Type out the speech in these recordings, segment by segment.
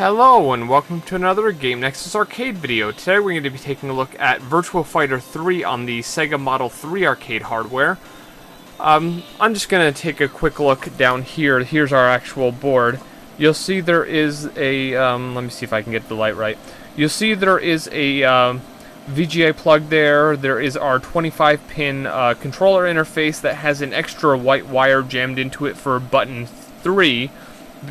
Hello and welcome to another Game Nexus arcade video. Today we're going to be taking a look at Virtua Fighter 3 on the Sega Model 3 arcade hardware. I'm just going to take a quick look down here. Here's our actual board. You'll see there is a, let me see if I can get the light right. You'll see there is a VGA plug there. There is our 25-pin controller interface that has an extra white wire jammed into it for button 3.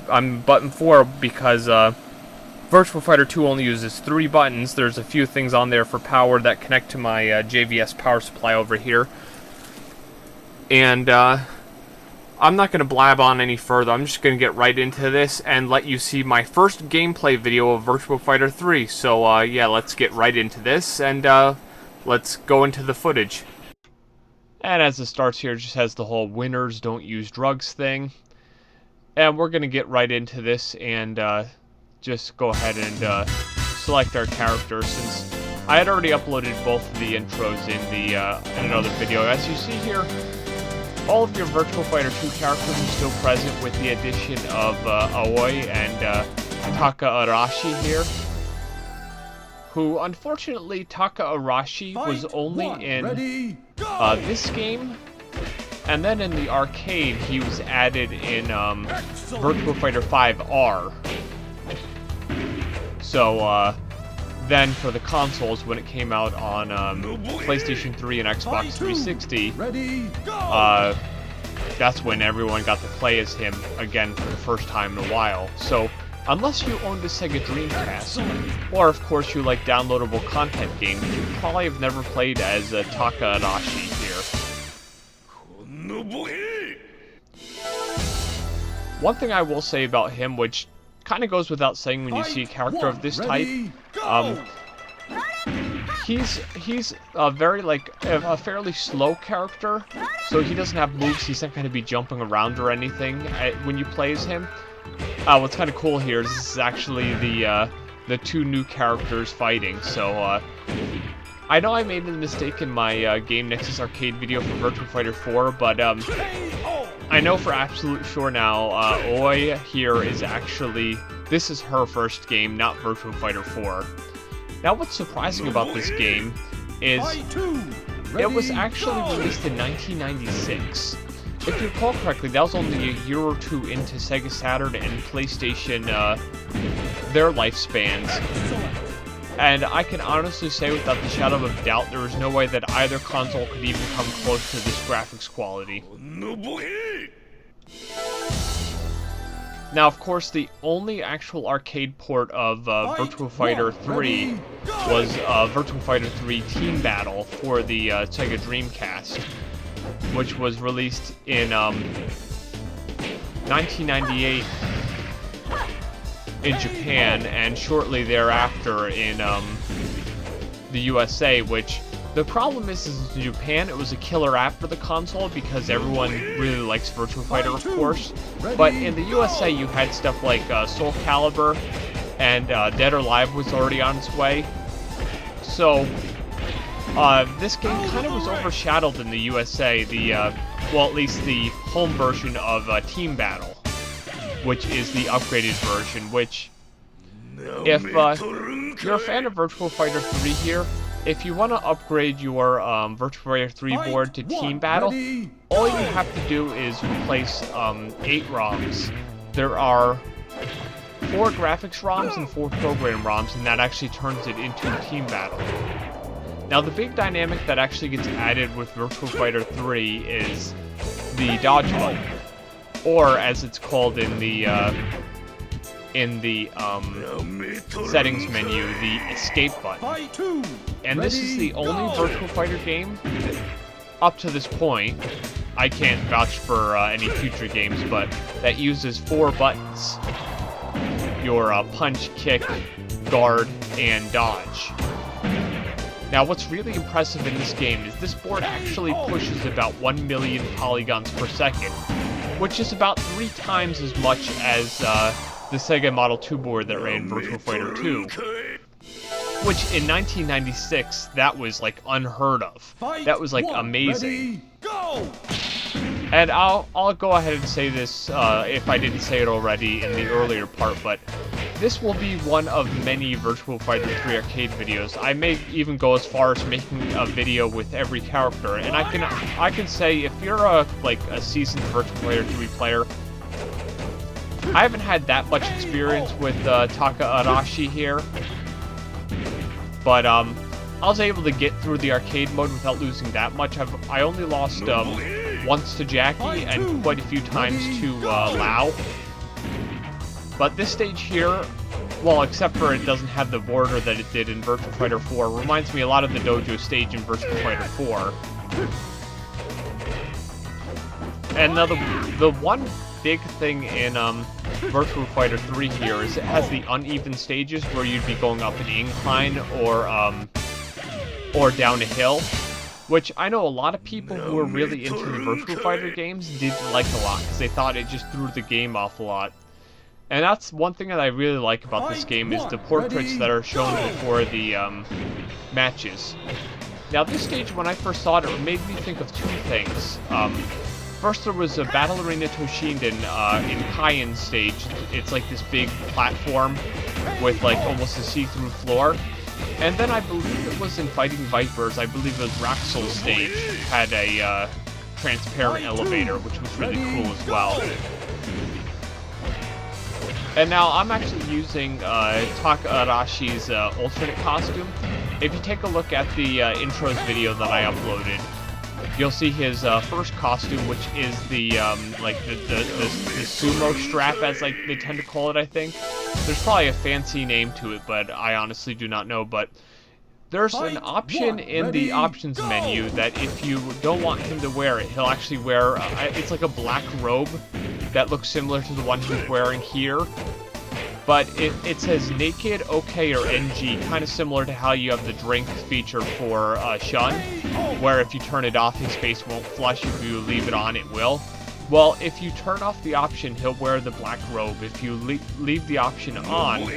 Button 4 because Virtua Fighter 2 only uses 3 buttons. There's a few things on there for power that connect to my JVS power supply over here. And I'm not going to blab on any further. I'm just going to get right into this and let you see my first gameplay video of Virtua Fighter 3. So yeah, let's get right into this and let's go into the footage. And as it starts here, it just has the whole winners don't use drugs thing. And we're going to get right into this and just go ahead and select our characters, since I had already uploaded both of the intros in another video. As you see here, all of your Virtua Fighter 2 characters are still present with the addition of Aoi and Taka Arashi here, who unfortunately Taka Arashi was only in this game. And then in the arcade, he was added in Virtua Fighter 5R. So, then for the consoles, when it came out on PlayStation 3 and Xbox 360, that's when everyone got to play as him again for the first time in a while. So, unless you owned a Sega Dreamcast, or of course you like downloadable content games, you probably have never played as Taka Arashi here. One thing I will say about him, which kind of goes without saying when you see a character of this type, he's a very, a fairly slow character, so he doesn't have moves. He's not going to be jumping around or anything when you play as him. What's kind of cool here is this is actually the two new characters fighting, so I know I made a mistake in my Game Nexus arcade video for Virtua Fighter 4, but I know for absolute sure now, Oi here is actually, this is her first game, not Virtua Fighter 4. Now what's surprising about this game is it was actually released in 1996. If you recall correctly, that was only a year or two into Sega Saturn and PlayStation, their lifespans. And I can honestly say without the shadow of a doubt, there was no way that either console could even come close to this graphics quality. Now, of course, the only actual arcade port of Virtua Fighter 3 was Virtua Fighter 3 Team Battle for the Sega Dreamcast, which was released in 1998 in Japan, and shortly thereafter in the USA, which the problem is in Japan it was a killer app for the console because everyone really likes Virtua Fighter, of course, but in the USA you had stuff like Soul Calibur, and Dead or Alive was already on its way. So this game kind of was overshadowed in the USA, well, at least the home version of Team Battle, which is the upgraded version, which, if you're a fan of Virtua Fighter 3 here, if you want to upgrade your Virtua Fighter 3 board to Team Battle, all you have to do is replace 8 ROMs. There are 4 graphics ROMs and 4 program ROMs, and that actually turns it into Team Battle. Now, the big dynamic that actually gets added with Virtua Fighter 3 is the dodge button, or as it's called in the settings menu, the escape button. And this is the only Virtua Fighter game up to this point, I can't vouch for any future games, but that uses 4 buttons: your punch, kick, guard, and dodge. Now, what's really impressive in this game is this board actually pushes about 1 million polygons per second, which is about 3 times as much as the Sega Model 2 board that ran Virtua Fighter 2. Which, in 1996, that was, like, unheard of. That was, like, amazing. And I'll go ahead and say this, if I didn't say it already in the earlier part, but this will be one of many Virtua Fighter 3 arcade videos. I may even go as far as making a video with every character, and I can say if you're a seasoned Virtua Fighter 3 player, I haven't had that much experience with Taka Arashi here, but I was able to get through the arcade mode without losing that much. I only lost once to Jackie and quite a few times to Lau. But this stage here, well, except for it doesn't have the border that it did in Virtua Fighter 4, reminds me a lot of the dojo stage in Virtua Fighter 4. And now the one big thing in Virtua Fighter 3 here is it has the uneven stages where you'd be going up an incline or down a hill, which I know a lot of people who are really into the Virtua Fighter games didn't like a lot because they thought it just threw the game off a lot. And that's one thing that I really like about this game is the portraits that are shown before the matches. Now this stage, when I first saw it, it made me think of two things. First, there was a Battle Arena Toshinden in Cayenne stage. It's like this big platform with like almost a see-through floor. And then I believe it was in Fighting Vipers, I believe it was Raxel's stage, had a transparent elevator, which was really cool as well. And now I'm actually using Taka Arashi's alternate costume. If you take a look at the intros video that I uploaded, you'll see his first costume, which is the sumo strap, as they tend to call it, I think. There's probably a fancy name to it, but I honestly do not know. But there's an option in the options menu that if you don't want him to wear it, he'll actually wear, it's like a black robe that looks similar to the one he's wearing here. But it says naked, OK, or NG, kind of similar to how you have the drink feature for Shun, where if you turn it off, his face won't flush. If you leave it on, it will. Well, if you turn off the option, he'll wear the black robe. If you leave the option on,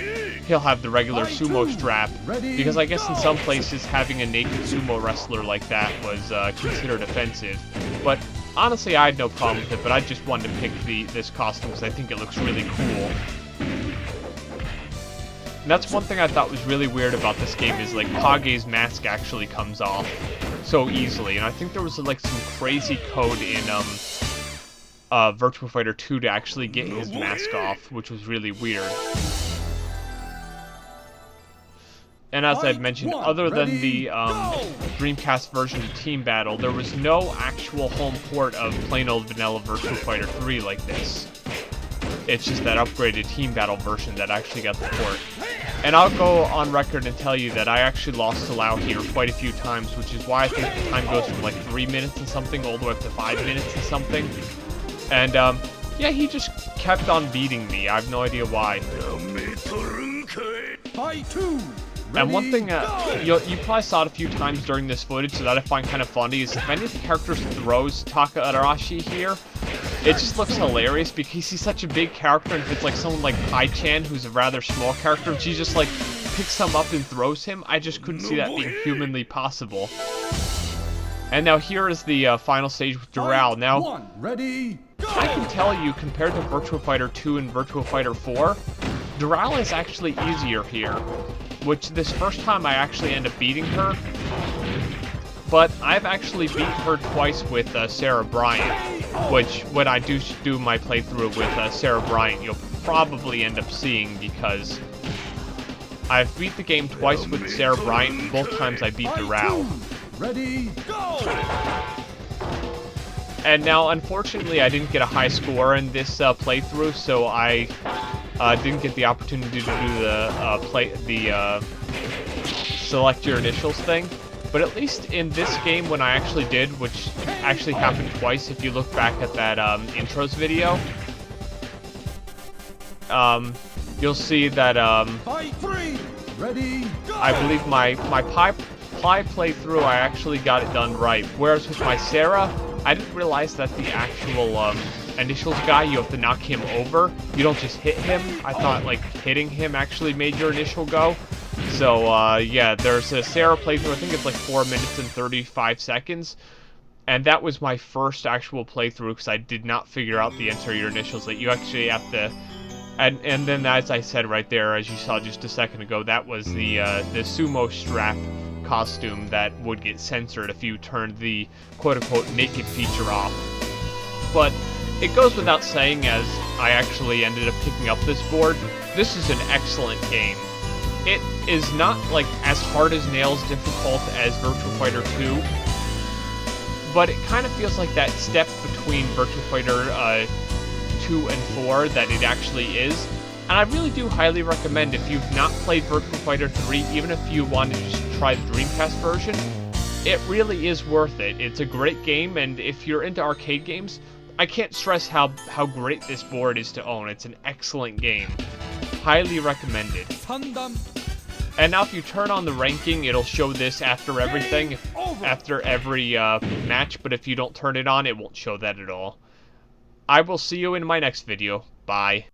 he'll have the regular sumo strap, because I guess in some places having a naked sumo wrestler like that was considered offensive. But honestly, I had no problem with it, but I just wanted to pick this costume because I think it looks really cool. And that's one thing I thought was really weird about this game is like Kage's mask actually comes off so easily, and I think there was like some crazy code in Virtua Fighter 2 to actually get his mask off, which was really weird. And as I've mentioned, other than the Dreamcast version of Team Battle, there was no actual home port of plain old vanilla Virtua Fighter 3 like this. It's just that upgraded Team Battle version that actually got the port. And I'll go on record and tell you that I actually lost to Lau here quite a few times, which is why I think the time goes from like 3 minutes and something all the way up to 5 minutes and something. And yeah, he just kept on beating me. I have no idea why. And one thing you probably saw it a few times during this footage, so that I find kind of funny, is if any of the characters throws Taka Arashi here, it just looks hilarious because he's such a big character, and if it's like someone like Pai-chan, who's a rather small character, if she just like picks him up and throws him, I just couldn't see that being humanly possible. And now here is the final stage with Doral. Now, I can tell you, compared to Virtua Fighter 2 and Virtua Fighter 4, Doral is actually easier here, which this first time I actually end up beating her, but I've actually beat her twice with Sarah Bryant, which when I do my playthrough with Sarah Bryant, you'll probably end up seeing, because I've beat the game twice with Sarah Bryant, and both times I beat Doral. Ready, go! And now, unfortunately, I didn't get a high score in this playthrough, so I didn't get the opportunity to do the select your initials thing. But at least in this game, when I actually did, which actually happened twice, if you look back at that intros video, you'll see that Ready, go! I believe my Pi playthrough, I actually got it done right. Whereas with my Sarah, I didn't realize that the actual initials guy, you have to knock him over. You don't just hit him. I thought like hitting him actually made your initial go. So yeah, there's a Sarah playthrough, I think it's like 4 minutes and 35 seconds. And that was my first actual playthrough because I did not figure out the enter your initials, that you actually have to And then, as I said right there, as you saw just a second ago, that was the sumo strap costume that would get censored if you turned the quote-unquote naked feature off. But it goes without saying, as I actually ended up picking up this board, this is an excellent game. It is not, like, as hard as nails difficult as Virtua Fighter 2, but it kind of feels like that step between Virtua Fighter 2 and 4 that it actually is. And I really do highly recommend, if you've not played Virtua Fighter 3, even if you want to just try the Dreamcast version, it really is worth it. It's a great game, and if you're into arcade games, I can't stress how great this board is to own. It's an excellent game. Highly recommended. And now if you turn on the ranking, it'll show this after everything, after every match, but if you don't turn it on, it won't show that at all. I will see you in my next video. Bye.